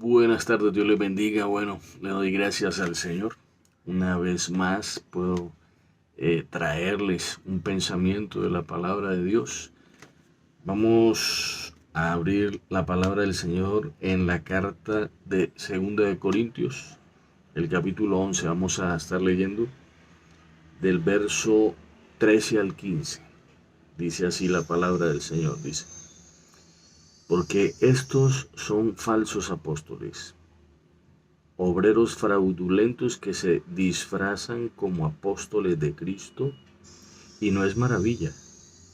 Buenas tardes, Dios les bendiga. Bueno, le doy gracias al Señor. Una vez más puedo traerles un pensamiento de la palabra de Dios. Vamos a abrir la palabra del Señor en la carta de Segunda de Corintios, el capítulo 11. Vamos a estar leyendo del verso 13 al 15. Dice así la palabra del Señor, dice: porque estos son falsos apóstoles, obreros fraudulentos que se disfrazan como apóstoles de Cristo, y no es maravilla,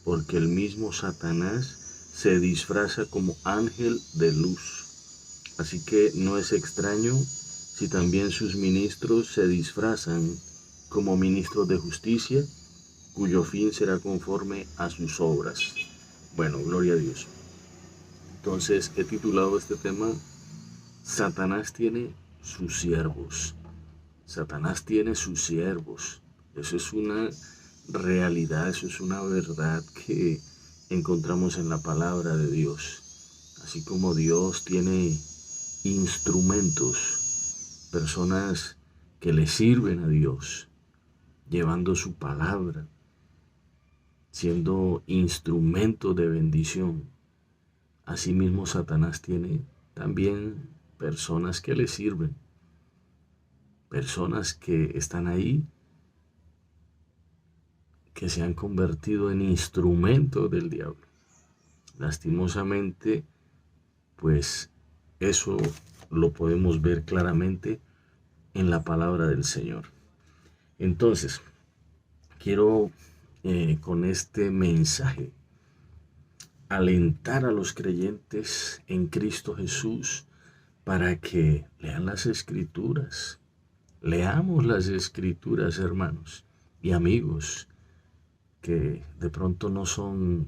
porque el mismo Satanás se disfraza como ángel de luz. Así que no es extraño si también sus ministros se disfrazan como ministros de justicia, cuyo fin será conforme a sus obras. Bueno, gloria a Dios. Entonces he titulado este tema: Satanás tiene sus siervos. Satanás tiene sus siervos. Eso es una realidad, eso es una verdad que encontramos en la palabra de Dios. Así como Dios tiene instrumentos, personas que le sirven a Dios, llevando su palabra, siendo instrumento de bendición. Asimismo, Satanás tiene también personas que le sirven, personas que están ahí, que se han convertido en instrumentos del diablo. Lastimosamente, pues eso lo podemos ver claramente en la palabra del Señor. Entonces, quiero con este mensaje alentar a los creyentes en Cristo Jesús para que lean las Escrituras. Leamos las Escrituras, hermanos y amigos, que de pronto no son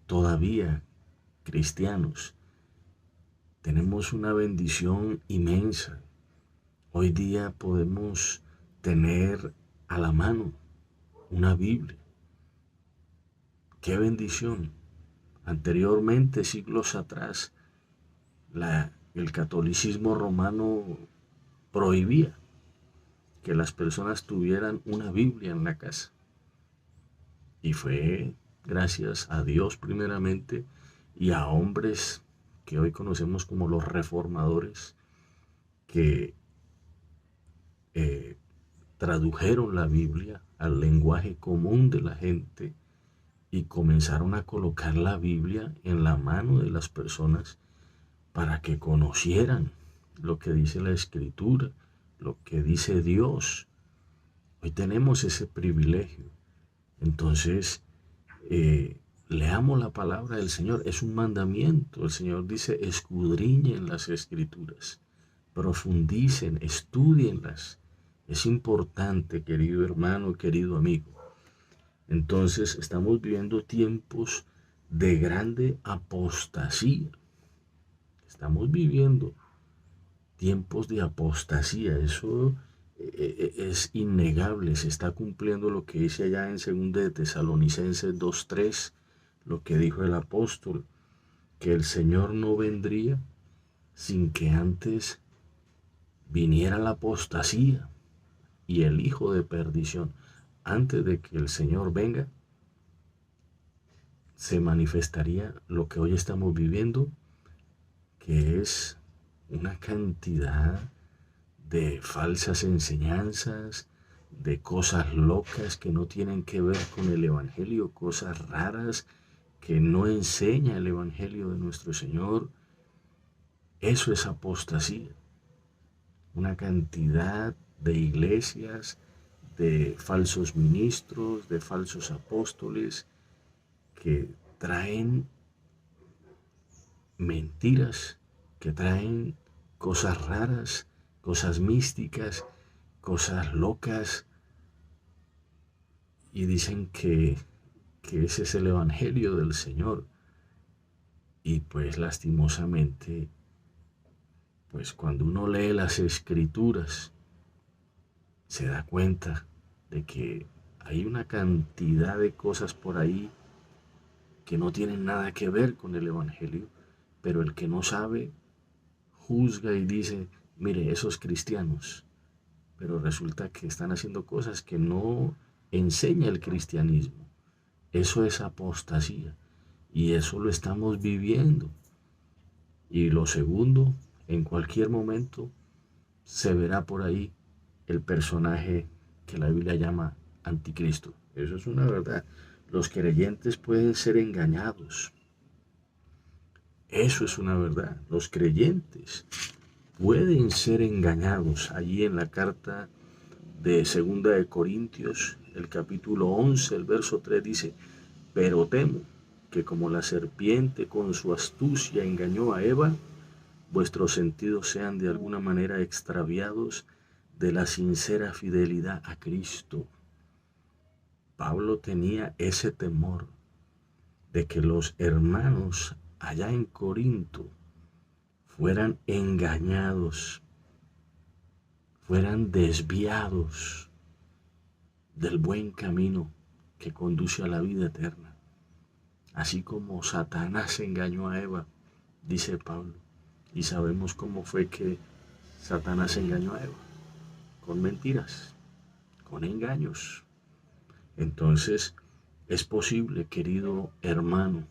todavía cristianos. Tenemos una bendición inmensa. Hoy día podemos tener a la mano una Biblia. ¡Qué bendición! Anteriormente, siglos atrás, el catolicismo romano prohibía que las personas tuvieran una Biblia en la casa. Y fue gracias a Dios primeramente y a hombres que hoy conocemos como los reformadores, que tradujeron la Biblia al lenguaje común de la gente y comenzaron a colocar la Biblia en la mano de las personas para que conocieran lo que dice la Escritura, lo que dice Dios. Hoy tenemos ese privilegio. Entonces, leamos la palabra del Señor. Es un mandamiento. El Señor dice: escudriñen las Escrituras, profundicen, estudienlas. Es importante, querido hermano, querido amigo. Entonces, estamos viviendo tiempos de grande apostasía. Estamos viviendo tiempos de apostasía. Eso es innegable. Se está cumpliendo lo que dice allá en 2 de Tesalonicenses 2:3, lo que dijo el apóstol, que el Señor no vendría sin que antes viniera la apostasía y el hijo de perdición. Antes de que el Señor venga, se manifestaría lo que hoy estamos viviendo, que es una cantidad de falsas enseñanzas, de cosas locas que no tienen que ver con el Evangelio, cosas raras que no enseña el Evangelio de nuestro Señor. Eso es apostasía. Una cantidad de iglesias, de falsos ministros, de falsos apóstoles que traen mentiras, que traen cosas raras, cosas místicas, cosas locas, y dicen que ese es el Evangelio del Señor. Y pues lastimosamente, pues cuando uno lee las Escrituras, se da cuenta de que hay una cantidad de cosas por ahí que no tienen nada que ver con el Evangelio, pero el que no sabe juzga y dice, mire, esos cristianos, pero resulta que están haciendo cosas que no enseña el cristianismo. Eso es apostasía y eso lo estamos viviendo. Y lo segundo, en cualquier momento se verá por ahí el personaje que la Biblia llama anticristo. Eso es una verdad. Los creyentes pueden ser engañados. Eso es una verdad. Los creyentes pueden ser engañados. Allí en la carta de Segunda de Corintios, el capítulo 11, el verso 3 dice, pero temo que como la serpiente con su astucia engañó a Eva, vuestros sentidos sean de alguna manera extraviados de la sincera fidelidad a Cristo. Pablo tenía ese temor de que los hermanos allá en Corinto fueran engañados, fueran desviados del buen camino que conduce a la vida eterna. Así como Satanás engañó a Eva, dice Pablo. Y sabemos cómo fue que Satanás engañó a Eva. Con mentiras, con engaños. Entonces, es posible, querido hermano,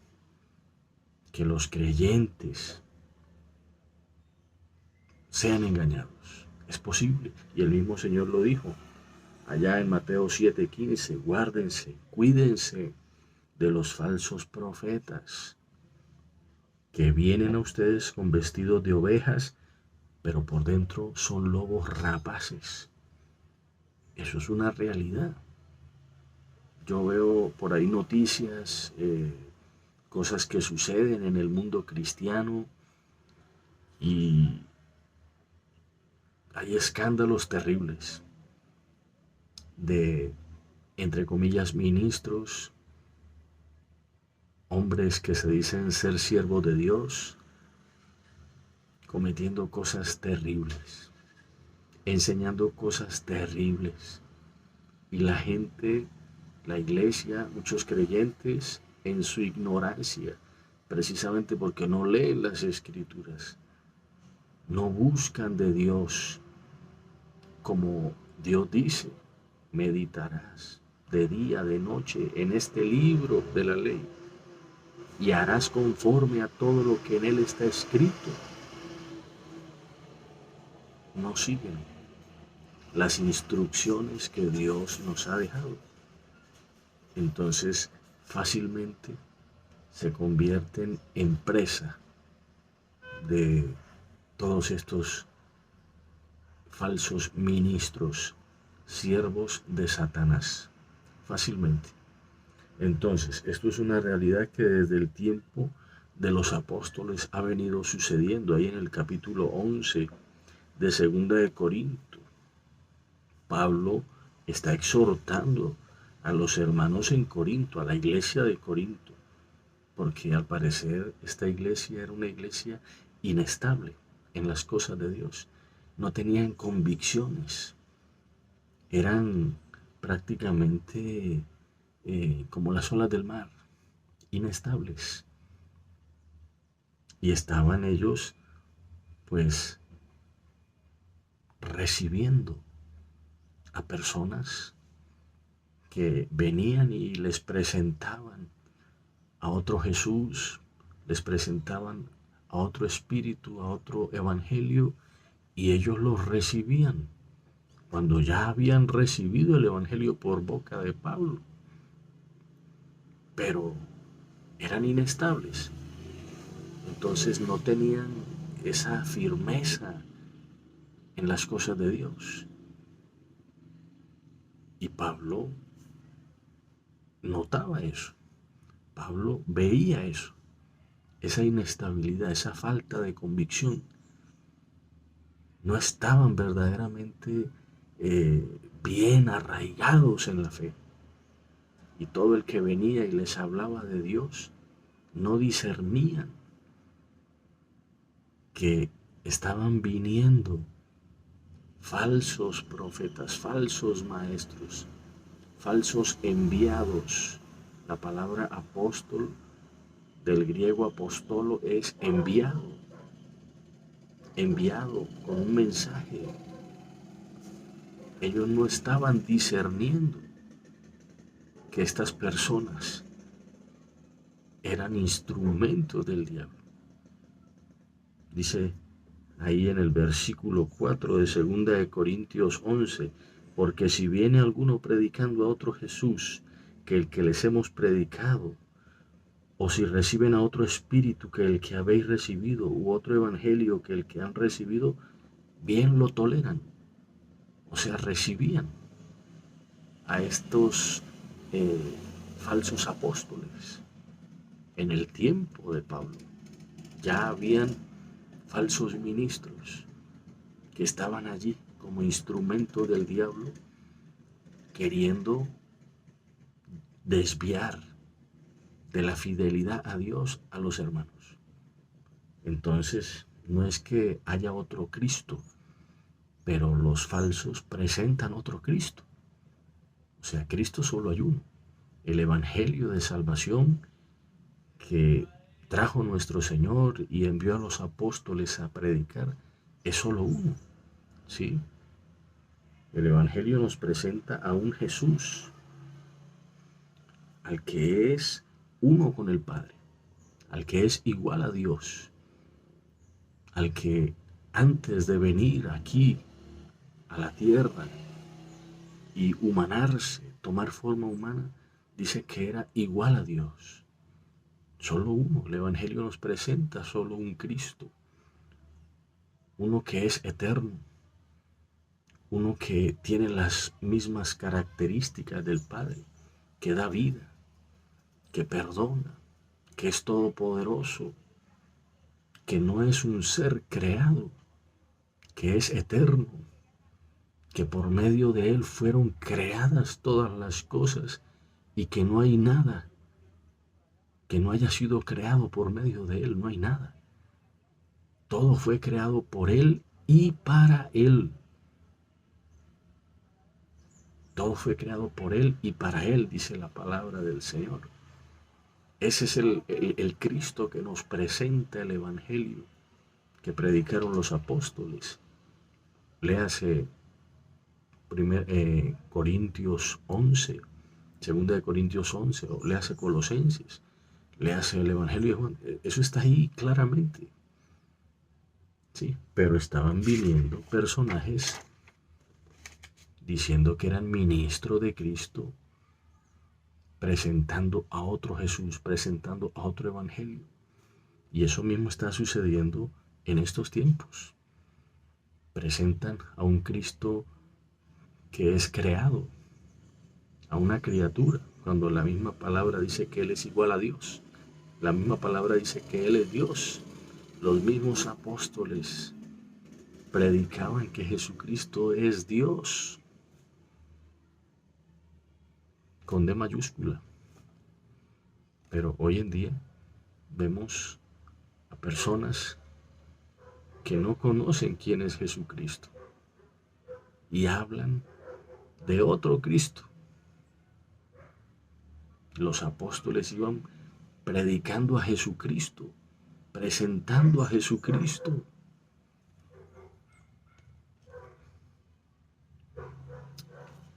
que los creyentes sean engañados. Es posible. Y el mismo Señor lo dijo. Allá en Mateo 7:15, guárdense, cuídense de los falsos profetas que vienen a ustedes con vestidos de ovejas, pero por dentro son lobos rapaces. Eso es una realidad. Yo veo por ahí noticias, cosas que suceden en el mundo cristiano y hay escándalos terribles de, entre comillas, ministros, hombres que se dicen ser siervos de Dios, cometiendo cosas terribles, enseñando cosas terribles. Y la gente, la iglesia, muchos creyentes, en su ignorancia, precisamente porque no leen las escrituras, no buscan de Dios, como Dios dice, meditarás de día, de noche, en este libro de la ley, y harás conforme a todo lo que en él está escrito. No siguen las instrucciones que Dios nos ha dejado. Entonces, fácilmente se convierten en presa de todos estos falsos ministros, siervos de Satanás, fácilmente. Entonces, esto es una realidad que desde el tiempo de los apóstoles ha venido sucediendo. Ahí en el capítulo 11 de Segunda de Corinto, Pablo está exhortando a los hermanos en Corinto, a la iglesia de Corinto, porque al parecer esta iglesia era una iglesia inestable en las cosas de Dios. No tenían convicciones, eran prácticamente como las olas del mar, inestables. Y estaban ellos, pues, recibiendo a personas que venían y les presentaban a otro Jesús, les presentaban a otro espíritu, a otro evangelio, y ellos los recibían cuando ya habían recibido el evangelio por boca de Pablo, pero eran inestables. Entonces no tenían esa firmeza en las cosas de Dios. Y Pablo notaba eso. Pablo veía eso, esa inestabilidad, esa falta de convicción. No estaban verdaderamente bien arraigados en la fe. Y todo el que venía y les hablaba de Dios no discernían que estaban viniendo falsos profetas, falsos maestros, falsos enviados. La palabra apóstol del griego apostolo es enviado. enviado con un mensaje. Ellos no estaban discerniendo que estas personas eran instrumentos del diablo. Dice ahí en el versículo 4 de 2 Corintios 11, porque si viene alguno predicando a otro Jesús que el que les hemos predicado, o si reciben a otro espíritu que el que habéis recibido, u otro evangelio que el que han recibido, bien lo toleran. O sea, recibían a estos falsos apóstoles. En el tiempo de Pablo ya habían falsos ministros que estaban allí como instrumento del diablo, queriendo desviar de la fidelidad a Dios a los hermanos. Entonces, no es que haya otro Cristo, pero los falsos presentan otro Cristo. O sea, Cristo solo hay uno. El evangelio de salvación que trajo nuestro Señor y envió a los apóstoles a predicar es solo uno. ¿Sí? El evangelio nos presenta a un Jesús, al que es uno con el Padre, al que es igual a Dios, al que antes de venir aquí a la tierra y humanarse, tomar forma humana, dice que era igual a Dios. Solo uno. El evangelio nos presenta solo un Cristo, uno que es eterno, uno que tiene las mismas características del Padre, que da vida, que perdona, que es todopoderoso, que no es un ser creado, que es eterno, que por medio de Él fueron creadas todas las cosas y que no hay nada que no haya sido creado por medio de Él, no hay nada. Todo fue creado por Él y para Él. Todo fue creado por Él y para Él, dice la palabra del Señor. Ese es el Cristo que nos presenta el Evangelio que predicaron los apóstoles. Léase Corintios 11, 2 Corintios 11, o léase Colosenses, léase el Evangelio de Juan. Eso está ahí claramente. Sí, pero estaban viniendo personajes diciendo que eran ministros de Cristo, presentando a otro Jesús, presentando a otro evangelio. Y eso mismo está sucediendo en estos tiempos. Presentan a un Cristo que es creado, a una criatura, cuando la misma palabra dice que Él es igual a Dios. La misma palabra dice que Él es Dios. Los mismos apóstoles predicaban que Jesucristo es Dios, con D mayúscula. Pero hoy en día vemos a personas que no conocen quién es Jesucristo y hablan de otro Cristo. Los apóstoles iban predicando a Jesucristo, presentando a Jesucristo.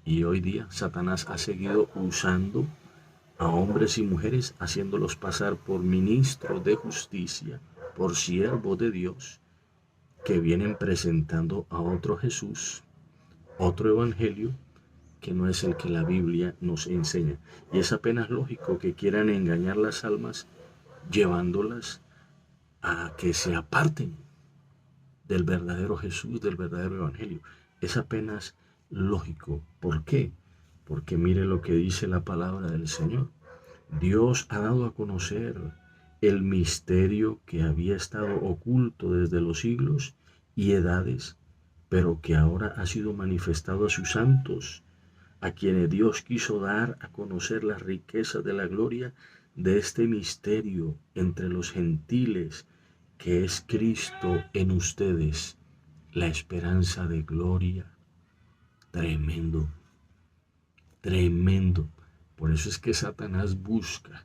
Y hoy día Satanás ha seguido usando a hombres y mujeres, haciéndolos pasar por ministros de justicia, por siervos de Dios, que vienen presentando a otro Jesús, otro evangelio, que no es el que la Biblia nos enseña. Y es apenas lógico que quieran engañar las almas, llevándolas a que se aparten del verdadero Jesús, del verdadero evangelio. Es apenas lógico. ¿Por qué? Porque mire lo que dice la palabra del Señor. Dios ha dado a conocer el misterio que había estado oculto desde los siglos y edades, pero que ahora ha sido manifestado a sus santos, a quienes Dios quiso dar a conocer las riquezas de la gloria de este misterio entre los gentiles, que es Cristo en ustedes, la esperanza de gloria. Tremendo, tremendo. Por eso es que Satanás busca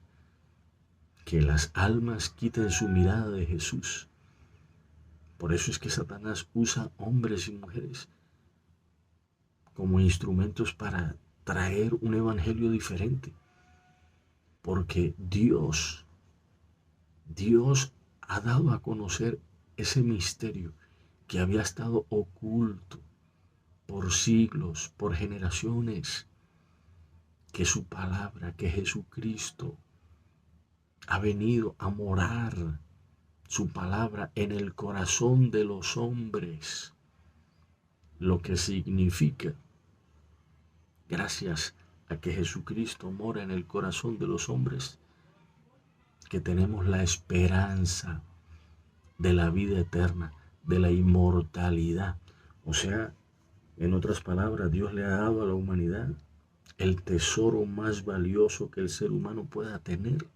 que las almas quiten su mirada de Jesús, Por eso es que Satanás usa hombres y mujeres como instrumentos para traer un evangelio diferente. Porque Dios ha dado a conocer ese misterio que había estado oculto por siglos, por generaciones, que su palabra, que Jesucristo ha venido a morar su palabra en el corazón de los hombres, lo que significa, gracias a que Jesucristo mora en el corazón de los hombres, que tenemos la esperanza de la vida eterna, de la inmortalidad. O sea, en otras palabras, Dios le ha dado a la humanidad el tesoro más valioso que el ser humano pueda tener,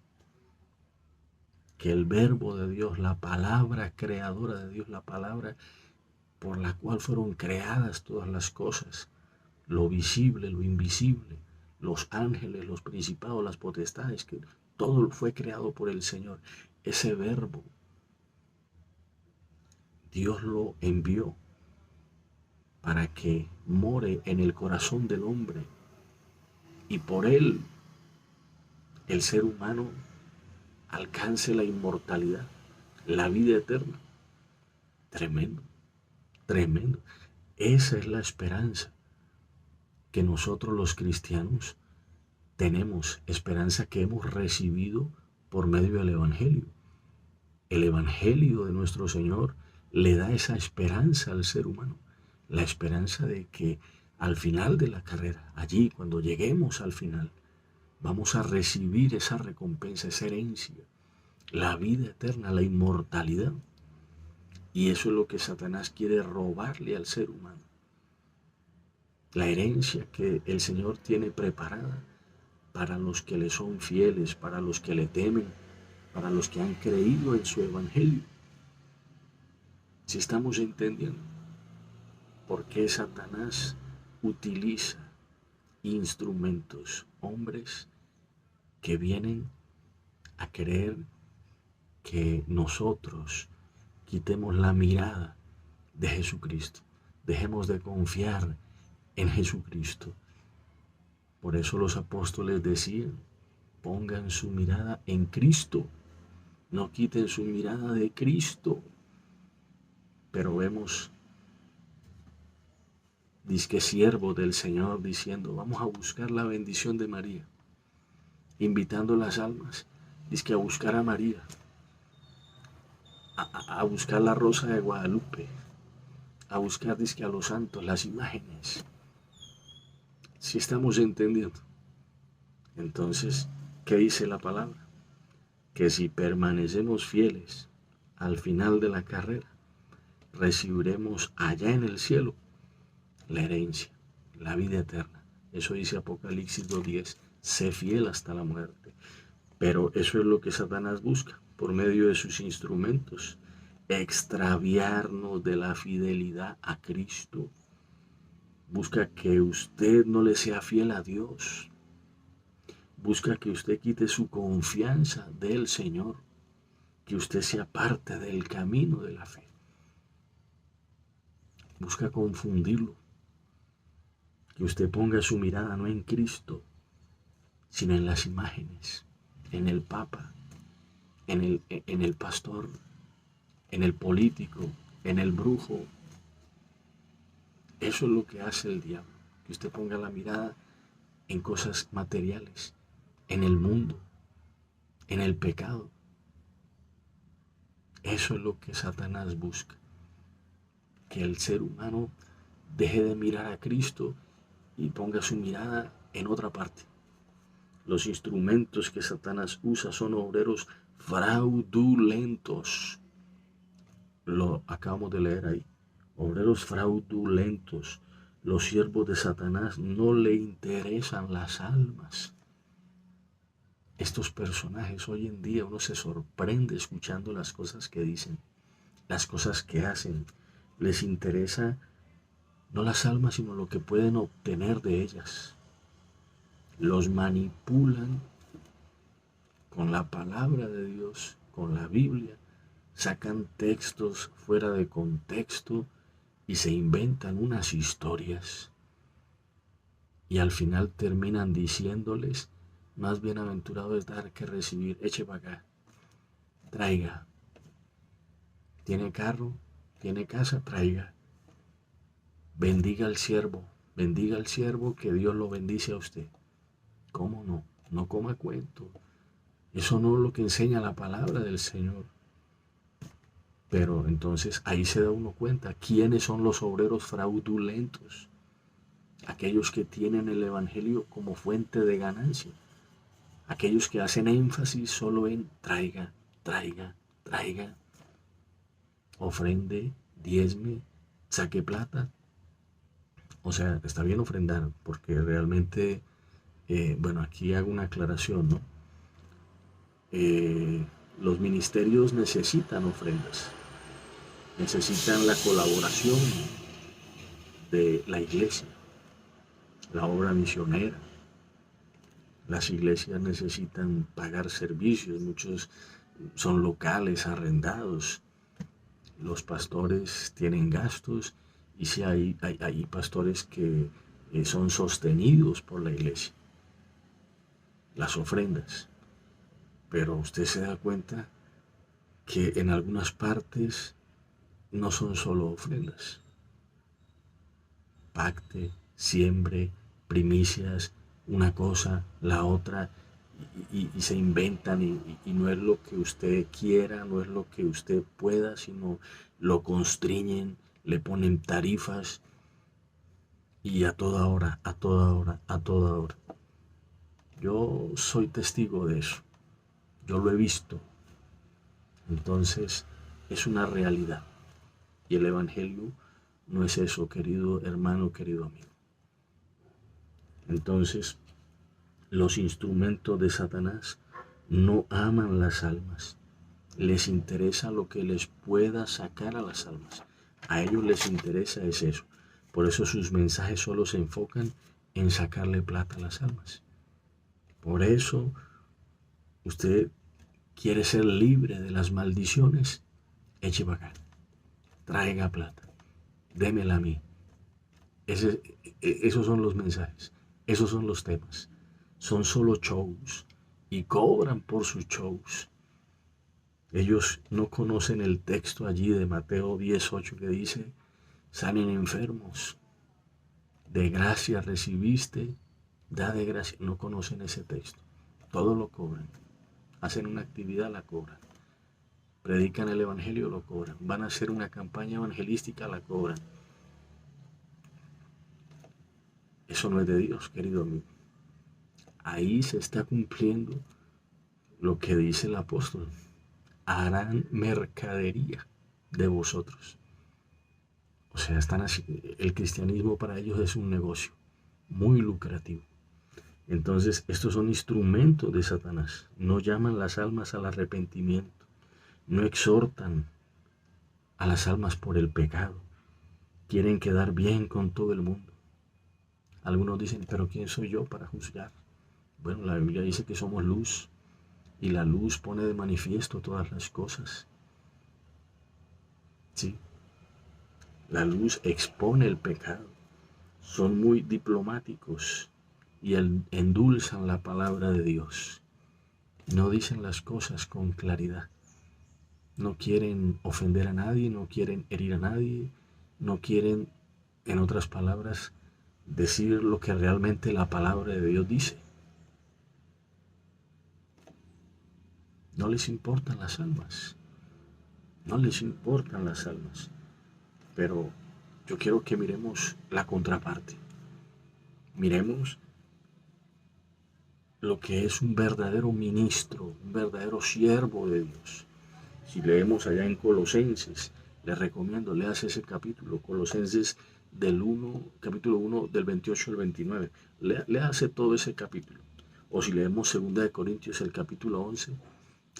que el verbo de Dios, la palabra creadora de Dios, la palabra por la cual fueron creadas todas las cosas, lo visible, lo invisible, los ángeles, los principados, las potestades, que todo fue creado por el Señor. Ese verbo, Dios lo envió para que more en el corazón del hombre y por él el ser humano alcance la inmortalidad, la vida eterna. Tremendo, tremendo. Esa es la esperanza que nosotros los cristianos tenemos, esperanza que hemos recibido por medio del Evangelio. El Evangelio de nuestro Señor le da esa esperanza al ser humano, la esperanza de que al final de la carrera, allí cuando lleguemos al final, vamos a recibir esa recompensa, esa herencia, la vida eterna, la inmortalidad. Y eso es lo que Satanás quiere robarle al ser humano. La herencia que el Señor tiene preparada para los que le son fieles, para los que le temen, para los que han creído en su evangelio. Si estamos entendiendo por qué Satanás utiliza instrumentos, hombres que vienen a querer que nosotros quitemos la mirada de Jesucristo, dejemos de confiar en Jesucristo. Por eso los apóstoles decían, pongan su mirada en Cristo, no quiten su mirada de Cristo. Pero vemos, dizque siervo del Señor diciendo, vamos a buscar la bendición de María, invitando las almas, dizque a buscar a María, a buscar la rosa de Guadalupe, a buscar dizque a los santos, las imágenes. Si estamos entendiendo, entonces, ¿qué dice la palabra? Que si permanecemos fieles al final de la carrera, recibiremos allá en el cielo la herencia, la vida eterna. Eso dice Apocalipsis 2:10, sé fiel hasta la muerte. Pero eso es lo que Satanás busca, por medio de sus instrumentos, extraviarnos de la fidelidad a Cristo. Busca que usted no le sea fiel a Dios. Busca que usted quite su confianza del Señor, que usted sea parte del camino de la fe. Busca confundirlo, que usted ponga su mirada no en Cristo, sino en las imágenes, en el Papa, en el pastor, en el político, en el brujo. Eso es lo que hace el diablo, que usted ponga la mirada en cosas materiales, en el mundo, en el pecado. Eso es lo que Satanás busca, que el ser humano deje de mirar a Cristo y ponga su mirada en otra parte. Los instrumentos que Satanás usa son obreros fraudulentos. Lo acabamos de leer ahí. Obreros fraudulentos. Los siervos de Satanás no le interesan las almas. Estos personajes hoy en día uno se sorprende escuchando las cosas que dicen, las cosas que hacen. Les interesa no las almas, sino lo que pueden obtener de ellas. Los manipulan con la palabra de Dios, con la Biblia, sacan textos fuera de contexto y se inventan unas historias. Y al final terminan diciéndoles, más bienaventurado es dar que recibir, eche para acá, traiga. ¿Tiene carro? ¿Tiene casa? Traiga. Bendiga al siervo que Dios lo bendice a usted. ¿Cómo no? No coma cuento. Eso no es lo que enseña la palabra del Señor. Pero entonces ahí se da uno cuenta quiénes son los obreros fraudulentos. Aquellos que tienen el evangelio como fuente de ganancia. Aquellos que hacen énfasis solo en traiga, traiga, traiga. Ofrende, diezme, saque plata. O sea, está bien ofrendar, porque realmente, bueno, aquí hago una aclaración, ¿no? Los ministerios necesitan ofrendas, necesitan la colaboración de la iglesia, la obra misionera. Las iglesias necesitan pagar servicios, muchos son locales, arrendados. Los pastores tienen gastos y si hay pastores que son sostenidos por la iglesia. Las ofrendas. Pero usted se da cuenta que en algunas partes no son solo ofrendas. Pacte, siembre, primicias, una cosa, la otra, y se inventan y no es lo que usted quiera, no es lo que usted pueda, sino lo constriñen, le ponen tarifas y a toda hora, a toda hora, a toda hora. Yo soy testigo de eso, yo lo he visto. Entonces es una realidad y el Evangelio no es eso, querido hermano, querido amigo. Entonces, los instrumentos de Satanás no aman las almas. Les interesa lo que les pueda sacar a las almas. A ellos les interesa es eso. Por eso sus mensajes solo se enfocan en sacarle plata a las almas. Por eso usted quiere ser libre de las maldiciones. Eche para acá. Traiga plata. Démela a mí. Esos son los mensajes. Esos son los temas. Son solo shows y cobran por sus shows. Ellos no conocen el texto allí de Mateo 18 que dice, salen enfermos, de gracia recibiste, da de gracia. No conocen ese texto. Todo lo cobran. Hacen una actividad, la cobran. Predican el evangelio, lo cobran. Van a hacer una campaña evangelística, la cobran. Eso no es de Dios, querido amigo. Ahí se está cumpliendo lo que dice el apóstol. Harán mercadería de vosotros. O sea, están así, el cristianismo para ellos es un negocio muy lucrativo. Entonces, estos son instrumentos de Satanás. No llaman las almas al arrepentimiento. No exhortan a las almas por el pecado. Quieren quedar bien con todo el mundo. Algunos dicen, pero ¿quién soy yo para juzgar? Bueno, la Biblia dice que somos luz y la luz pone de manifiesto todas las cosas. Sí, la luz expone el pecado. Son muy diplomáticos y endulzan la palabra de Dios. No dicen las cosas con claridad. No quieren ofender a nadie, no quieren herir a nadie, no quieren, en otras palabras, decir lo que realmente la palabra de Dios dice. No les importan las almas. No les importan las almas. Pero yo quiero que miremos la contraparte. Miremos lo que es un verdadero ministro, un verdadero siervo de Dios. Si leemos allá en Colosenses, les recomiendo, leas ese capítulo, Colosenses capítulo 1, del 28 al 29. Léase todo ese capítulo. O si leemos 2 de Corintios, el capítulo 11,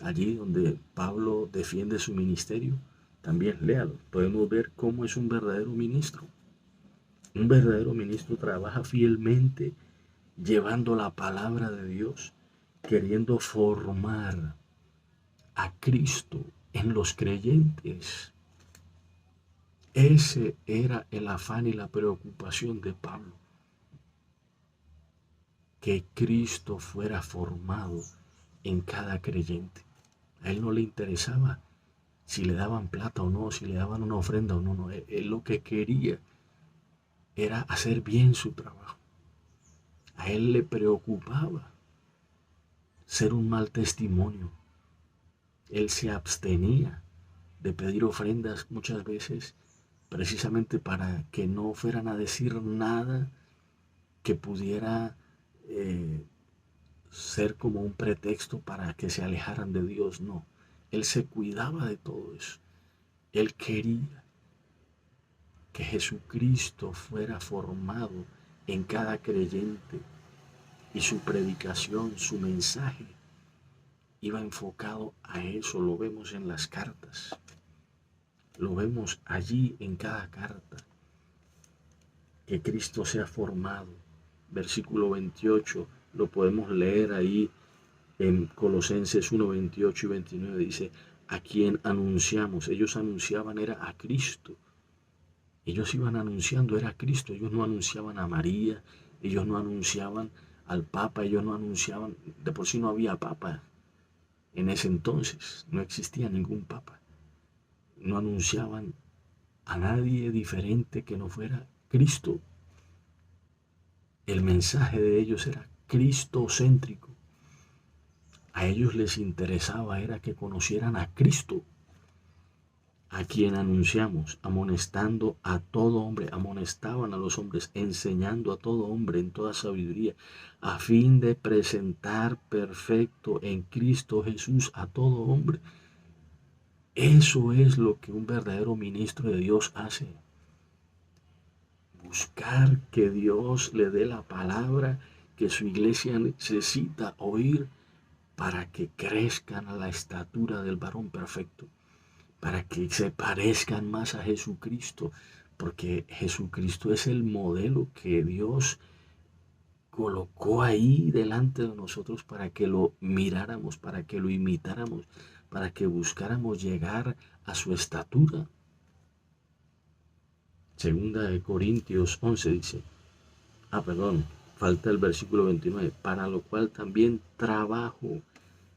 allí donde Pablo defiende su ministerio, también léalo. Podemos ver cómo es un verdadero ministro. Un verdadero ministro trabaja fielmente llevando la palabra de Dios, queriendo formar a Cristo en los creyentes. Ese era el afán y la preocupación de Pablo, que Cristo fuera formado en cada creyente. A él no le interesaba si le daban plata o no, si le daban una ofrenda o no, no. Él lo que quería era hacer bien su trabajo. A él le preocupaba ser un mal testimonio. Él se abstenía de pedir ofrendas muchas veces precisamente para que no fueran a decir nada que pudiera ser como un pretexto para que se alejaran de Dios. No, él se cuidaba de todo eso. Él quería que Jesucristo fuera formado en cada creyente y su predicación, su mensaje, iba enfocado a eso. Lo vemos en las cartas, lo vemos allí en cada carta, que Cristo sea formado. Versículo 28, lo podemos leer ahí en Colosenses 1, 28 y 29, dice, a quien anunciamos. Ellos anunciaban era a Cristo. Ellos iban anunciando era a Cristo. Ellos no anunciaban a María, ellos no anunciaban al Papa, ellos no anunciaban, de por sí no había Papa en ese entonces, no existía ningún Papa. No anunciaban a nadie diferente que no fuera Cristo. El mensaje de ellos era cristocéntrico. A ellos les interesaba era que conocieran a Cristo, a quien anunciamos, amonestando a todo hombre, amonestaban a los hombres, enseñando a todo hombre en toda sabiduría, a fin de presentar perfecto en Cristo Jesús a todo hombre. Eso es lo que un verdadero ministro de Dios hace. Buscar que Dios le dé la palabra que su iglesia necesita oír para que crezcan a la estatura del varón perfecto, para que se parezcan más a Jesucristo, porque Jesucristo es el modelo que Dios colocó ahí delante de nosotros para que lo miráramos, para que lo imitáramos, para que buscáramos llegar a su estatura. Segunda de Corintios 11 dice, falta el versículo 29, para lo cual también trabajo,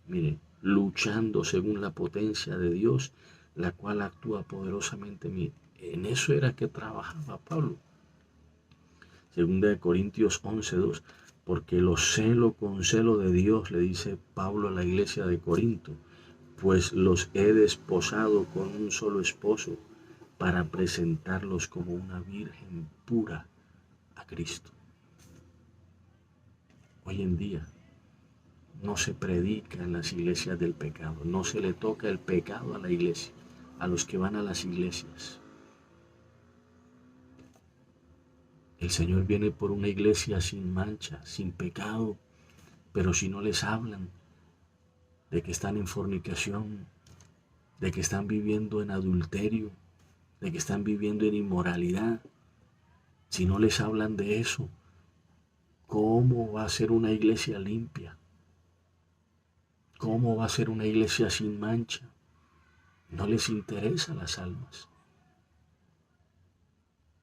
mire, luchando según la potencia de Dios, la cual actúa poderosamente en mí. En eso era que trabajaba Pablo. Segunda de Corintios 11:2, porque lo celo con celo de Dios, le dice Pablo a la iglesia de Corinto, pues los he desposado con un solo esposo para presentarlos como una virgen pura a Cristo. Hoy en día no se predica en las iglesias del pecado, no se le toca el pecado a la iglesia, a los que van a las iglesias. El Señor viene por una iglesia sin mancha, sin pecado, pero si no les hablan de que están en fornicación, de que están viviendo en adulterio, de que están viviendo en inmoralidad, si no les hablan de eso, ¿cómo va a ser una iglesia limpia? ¿Cómo va a ser una iglesia sin mancha? No les interesan las almas.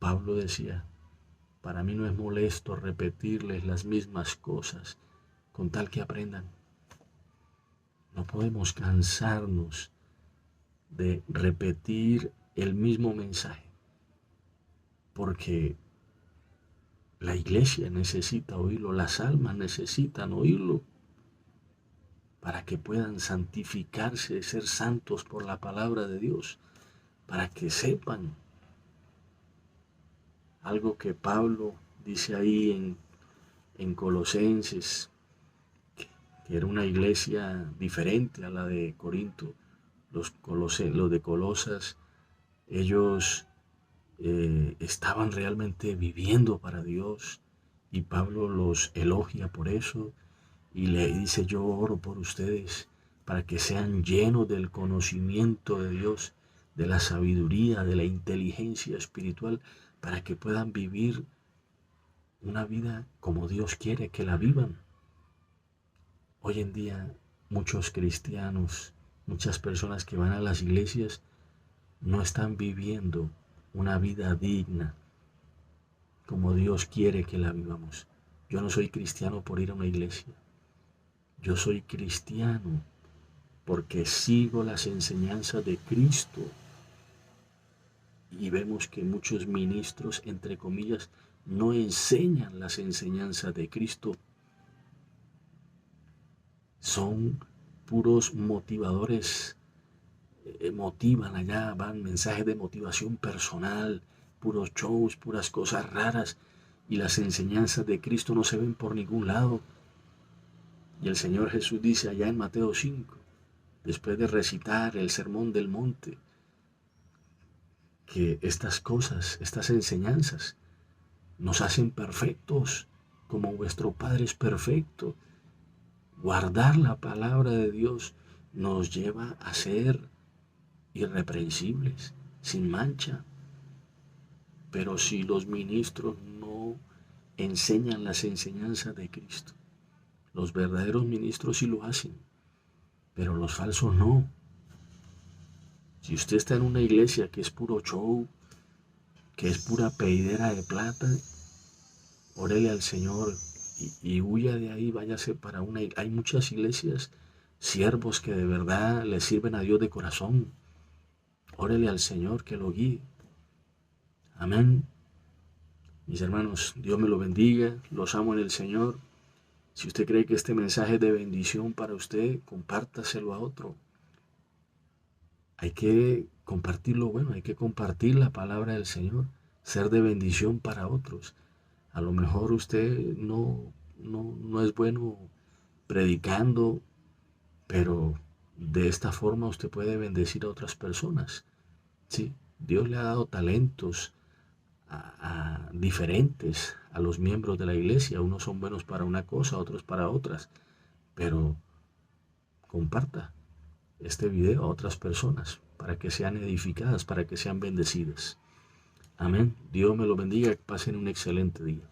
Pablo decía, para mí no es molesto repetirles las mismas cosas con tal que aprendan. No podemos cansarnos de repetir el mismo mensaje, porque la iglesia necesita oírlo, las almas necesitan oírlo para que puedan santificarse, ser santos por la palabra de Dios, para que sepan algo que Pablo dice ahí en Colosenses, que era una iglesia diferente a la de Corinto. Los de Colosas, ellos estaban realmente viviendo para Dios, y Pablo los elogia por eso y le dice, yo oro por ustedes para que sean llenos del conocimiento de Dios, de la sabiduría, de la inteligencia espiritual, para que puedan vivir una vida como Dios quiere que la vivan. Hoy en día muchos cristianos Muchas personas que van a las iglesias no están viviendo una vida digna como Dios quiere que la vivamos. Yo no soy cristiano por ir a una iglesia. Yo soy cristiano porque sigo las enseñanzas de Cristo. Y vemos que muchos ministros, entre comillas, no enseñan las enseñanzas de Cristo. Son puros motivadores, motivan allá, van mensajes de motivación personal, puros shows, puras cosas raras, y las enseñanzas de Cristo no se ven por ningún lado. Y el Señor Jesús dice allá en Mateo 5, después de recitar el sermón del monte, que estas cosas, estas enseñanzas, nos hacen perfectos, como vuestro Padre es perfecto. Guardar la palabra de Dios nos lleva a ser irreprensibles, sin mancha. Pero si los ministros no enseñan las enseñanzas de Cristo, los verdaderos ministros sí lo hacen, pero los falsos no. Si usted está en una iglesia que es puro show, que es pura pedidera de plata, órele al Señor y huya de ahí, váyase para una. Hay muchas iglesias, siervos que de verdad le sirven a Dios de corazón. Órele al Señor que lo guíe. Amén. Mis hermanos, Dios me lo bendiga, los amo en el Señor. Si usted cree que este mensaje es de bendición para usted, compártaselo a otro. Hay que compartir lo bueno, hay que compartir la palabra del Señor, ser de bendición para otros. A lo mejor usted no es bueno predicando, pero de esta forma usted puede bendecir a otras personas. ¿Sí? Dios le ha dado talentos diferentes a los miembros de la iglesia. Unos son buenos para una cosa, otros para otras. Pero comparta este video a otras personas para que sean edificadas, para que sean bendecidas. Amén. Dios me lo bendiga. Que pasen un excelente día.